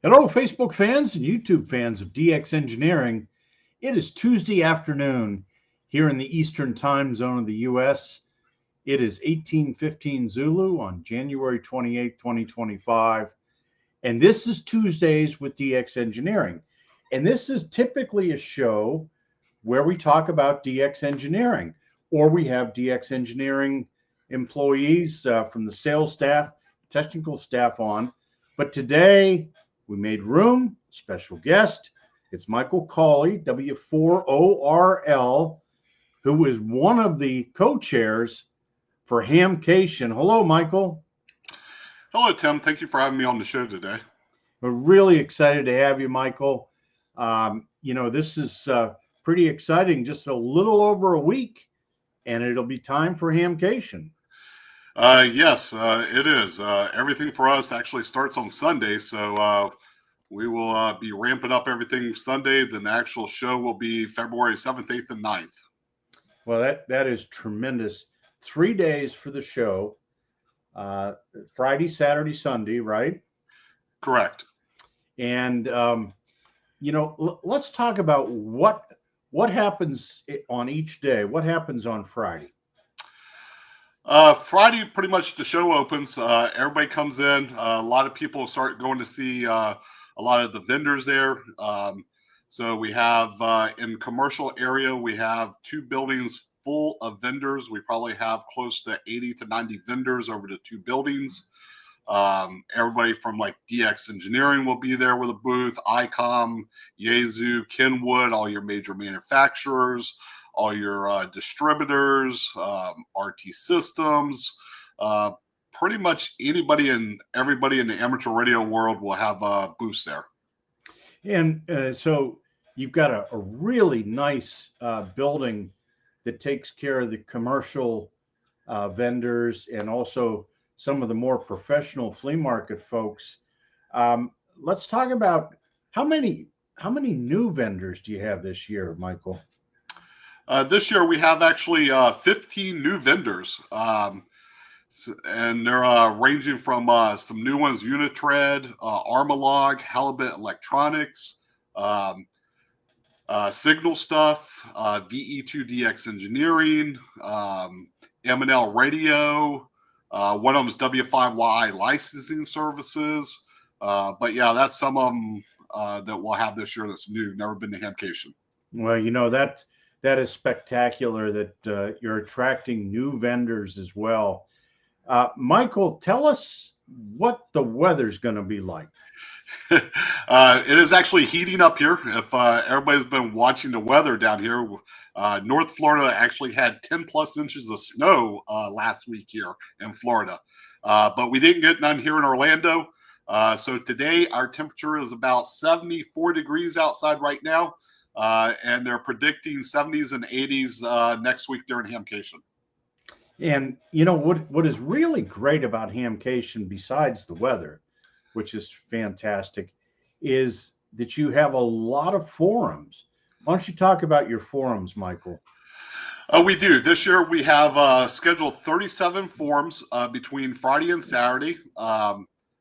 Hello, Facebook fans and YouTube fans of DX Engineering. It is Tuesday afternoon here in the Eastern time zone of the U.S. It is 18:15 Zulu on January 28, 2025. And this is Tuesdays with DX Engineering. And this is typically a show where we talk about DX Engineering, or we have DX Engineering employees from the sales staff, technical staff on. But today we made room, special guest. It's Michael Cauley, W4ORL, who is one of the co-chairs for Hamcation. Hello, Michael. Hello, Tim. Thank you for having me on the show today. We're really excited to have you, Michael. This is pretty exciting. Just a little over a week, and it'll be time for Hamcation. Yes, it is. Everything for us actually starts on Sunday, so we will be ramping up everything Sunday. Then the actual show will be February 7th, 8th, and 9th. Well, that is tremendous. 3 days for the show. Friday, Saturday, Sunday, right? Correct. And let's talk about what happens on each day. What happens on Friday? Friday, pretty much the show opens. Everybody comes in. A lot of people start going to see a lot of the vendors there. So we have in commercial area, we have 2 buildings full of vendors. We probably have close to 80 to 90 vendors over the 2 buildings. Everybody from like DX Engineering will be there with a booth, ICOM, Yaesu, Kenwood, all your major manufacturers, all your distributors, RT Systems, pretty much anybody and everybody in the amateur radio world will have booths there. And so you've got a really nice building that takes care of the commercial vendors and also some of the more professional flea market folks. Let's talk about how many new vendors do you have this year, Michael? This year we have actually 15 new vendors, and they're ranging from some new ones: Unitred, Armalog, Halibut Electronics, Signal Stuff, VE2DX Engineering, M&L Radio. One of them is W5Y Licensing Services. But yeah, that's some of them that we'll have this year that's new, never been to Hamcation. Well, that is spectacular that you're attracting new vendors as well. Michael, tell us what the weather's going to be like. It is actually heating up here. If everybody's been watching the weather down here, North Florida actually had 10 plus inches of snow last week here in Florida. But we didn't get none here in Orlando. So today our temperature is about 74 degrees outside right now. And they're predicting 70s and 80s next week during Hamcation. And what is really great about Hamcation, besides the weather, which is fantastic, is that you have a lot of forums. Why don't you talk about your forums, Michael? We do. This year we have scheduled 37 forums between Friday and Saturday.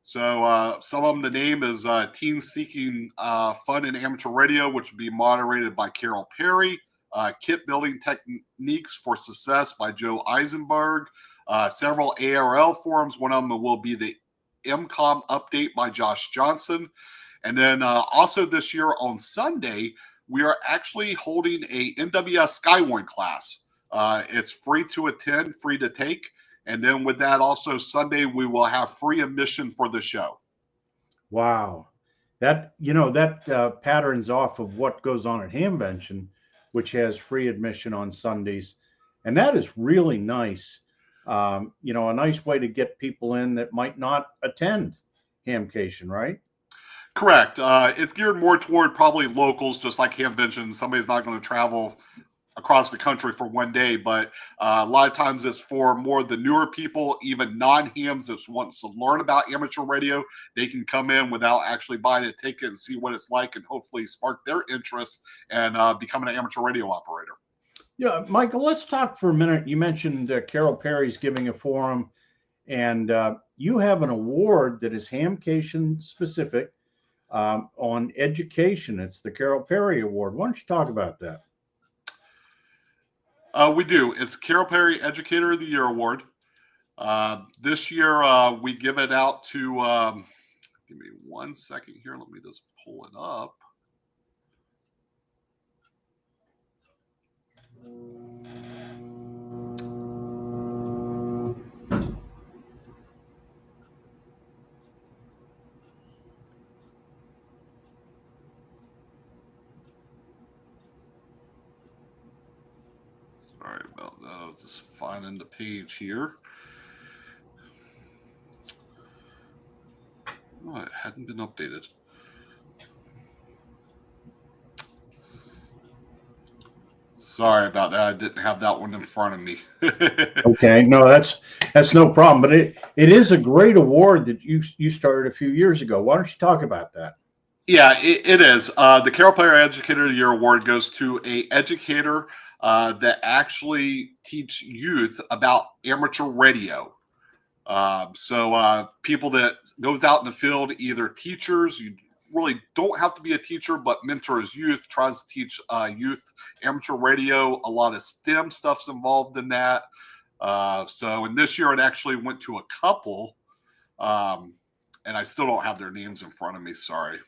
So some of them, the name is Teens Seeking Fun in Amateur Radio, which will be moderated by Carol Perry. Kit Building Techniques for Success by Joe Eisenberg. Several ARL forums. One of them will be the MCOM Update by Josh Johnson. And then also this year on Sunday, we are actually holding a NWS Skywarn class. It's free to attend, free to take. And then with that, also Sunday, we will have free admission for the show. Wow. That patterns off of what goes on at Hamvention, which has free admission on Sundays. And that is really nice. A nice way to get people in that might not attend Hamcation, right? Correct. It's geared more toward probably locals, just like Hamvention. Somebody's not going to travel across the country for one day, but a lot of times it's for more the newer people, even non-hams that wants to learn about amateur radio. They can come in without actually buying a ticket and see what it's like and hopefully spark their interest and become an amateur radio operator. Yeah, Michael, let's talk for a minute. You mentioned Carol Perry's giving a forum, and you have an award that is Hamcation specific on education. It's the Carol Perry Award. Why don't you talk about that? We do. It's Carol Perry Educator of the Year Award. This year, we give it out to, give me 1 second here. Let me just pull it up. Sorry about that. I was just finding the page here. Oh, it hadn't been updated. Sorry about that. I didn't have that one in front of me. Okay, no, that's no problem. But it is a great award that you started a few years ago. Why don't you talk about that? Yeah, it is. The Carol Perry Educator of the Year Award goes to a educator that actually teach youth about amateur radio. So people that goes out in the field, either teachers, you really don't have to be a teacher, but mentors youth, tries to teach youth amateur radio. A lot of STEM stuff's involved in that. And this year it actually went to a couple, and I still don't have their names in front of me. Sorry.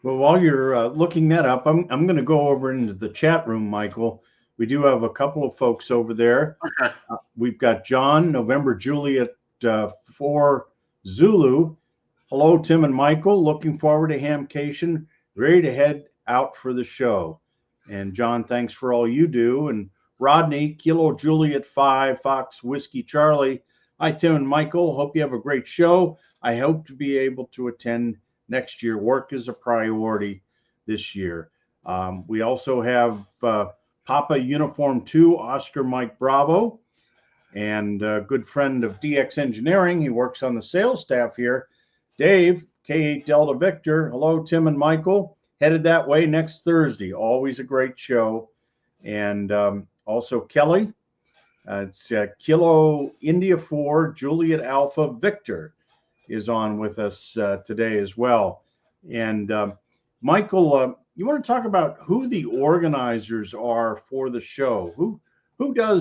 Well, while you're looking that up, I'm going to go over into the chat room, Michael. We do have a couple of folks over there. Okay. We've got John, November Juliet 4 Zulu. Hello, Tim and Michael. Looking forward to Hamcation. Ready to head out for the show. And John, thanks for all you do. And Rodney, Kilo Juliet 5, Fox Whiskey Charlie. Hi, Tim and Michael. Hope you have a great show. I hope to be able to attend next year. Work is a priority this year. We also have Papa Uniform 2, Oscar Mike Bravo, and a good friend of DX Engineering. He works on the sales staff here. Dave, K8 Delta Victor. Hello, Tim and Michael. Headed that way next Thursday. Always a great show. And also Kelly. It's Kilo India 4, Juliet Alpha Victor is on with us today as well. And Michael, you want to talk about who the organizers are for the show? Who are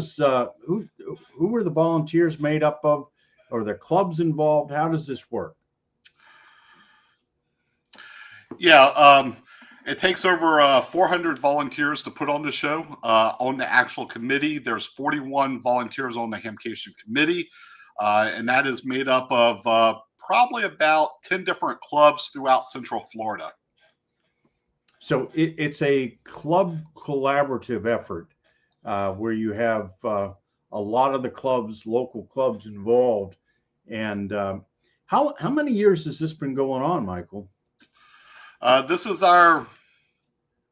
the volunteers made up of, or the clubs involved? How does this work? Yeah, it takes over 400 volunteers to put on the show. On the actual committee, there's 41 volunteers on the Hamcation committee, and that is made up of probably about 10 different clubs throughout Central Florida. So it's a club collaborative effort where you have a lot of the clubs, local clubs involved. And how many years has this been going on, Michael? This is our,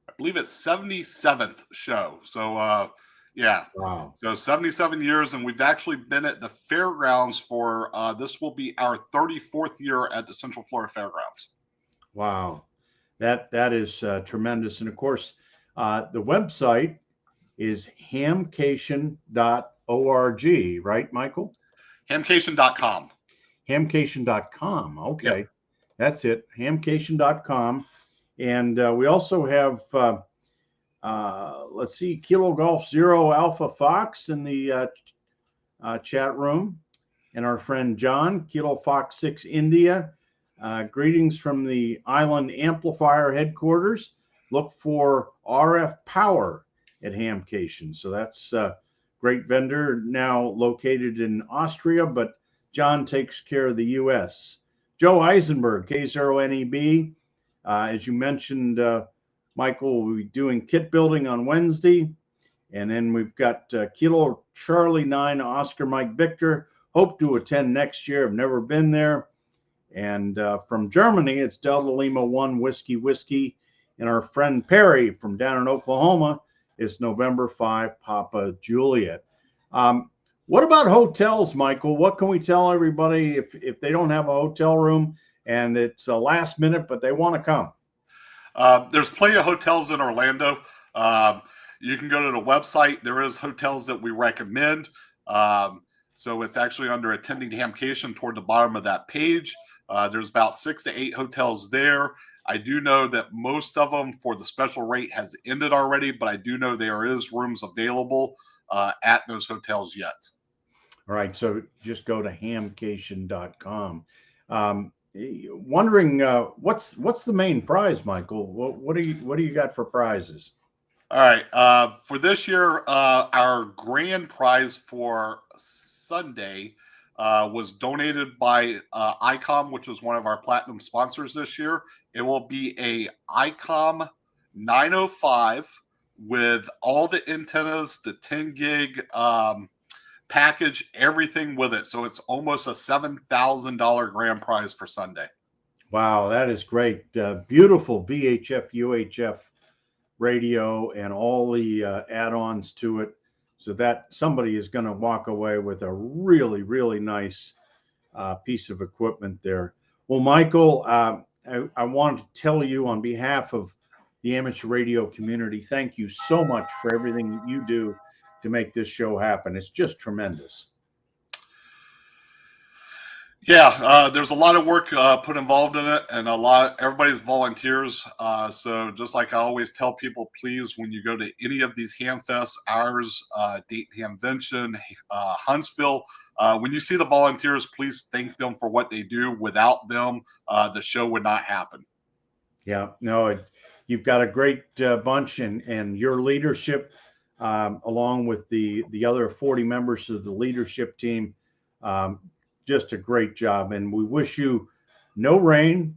I believe it's 77th show. So yeah. Wow. So 77 years, and we've actually been at the fairgrounds for, this will be our 34th year at the Central Florida Fairgrounds. Wow. That is tremendous. And of course, the website is hamcation.org, right, Michael? Hamcation.com. Hamcation.com. Okay. Yep. That's it. Hamcation.com. And we also have, let's see, Kilo Golf Zero Alpha Fox in the chat room. And our friend John, Kilo Fox 6 India. Greetings from the Island Amplifier headquarters. Look for RF Power at Hamcation. So that's a great vendor now located in Austria, but John takes care of the U.S. Joe Eisenberg, K0NEB. As you mentioned, Michael, we'll be doing kit building on Wednesday. And then we've got Kilo Charlie 9, Oscar Mike Victor. Hope to attend next year. I've never been there. And from Germany, it's Delta Lima 1 Whiskey. And our friend Perry from down in Oklahoma, is November 5, Papa Juliet. What about hotels, Michael? What can we tell everybody if they don't have a hotel room and it's a last minute, but they want to come? There's plenty of hotels in Orlando. Um, you can go to the website. There is hotels that we recommend. So it's actually under attending Hamcation toward the bottom of that page. There's about 6 to 8 hotels there. I do know that most of them for the special rate has ended already, but I do know there is rooms available at those hotels yet. All right, so just go to hamcation.com. Wondering what's the main prize, Michael? What do you got for prizes? All right, for this year, our grand prize for Sunday was donated by ICOM, which was one of our platinum sponsors this year. It will be a ICOM 905 with all the antennas, the 10 gig package, everything with it. So it's almost a $7,000 grand prize for Sunday. Wow, that is great. Beautiful VHF, UHF radio and all the add-ons to it, so that somebody is going to walk away with a really, really nice piece of equipment there. Well, Michael, I want to tell you on behalf of the amateur radio community, thank you so much for everything that you do to make this show happen. It's just tremendous. Yeah, there's a lot of work put involved in it, and everybody's volunteers. So just like I always tell people, please, when you go to any of these hamfests, ours, Dayton Hamvention, Huntsville, when you see the volunteers, please thank them for what they do. Without them, the show would not happen. Yeah, no, you've got a great bunch, and your leadership, along with the other 40 members of the leadership team, just a great job. And we wish you no rain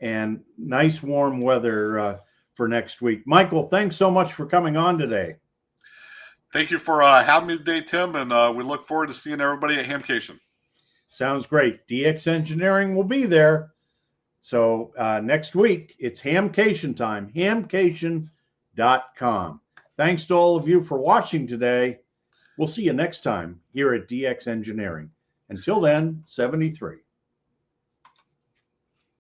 and nice warm weather for next week. Michael, thanks so much for coming on today. Thank you for having me today, Tim, and we look forward to seeing everybody at Hamcation. Sounds great. DX Engineering will be there. So next week, it's Hamcation time, hamcation.com. Thanks to all of you for watching today. We'll see you next time here at DX Engineering. Until then, 73.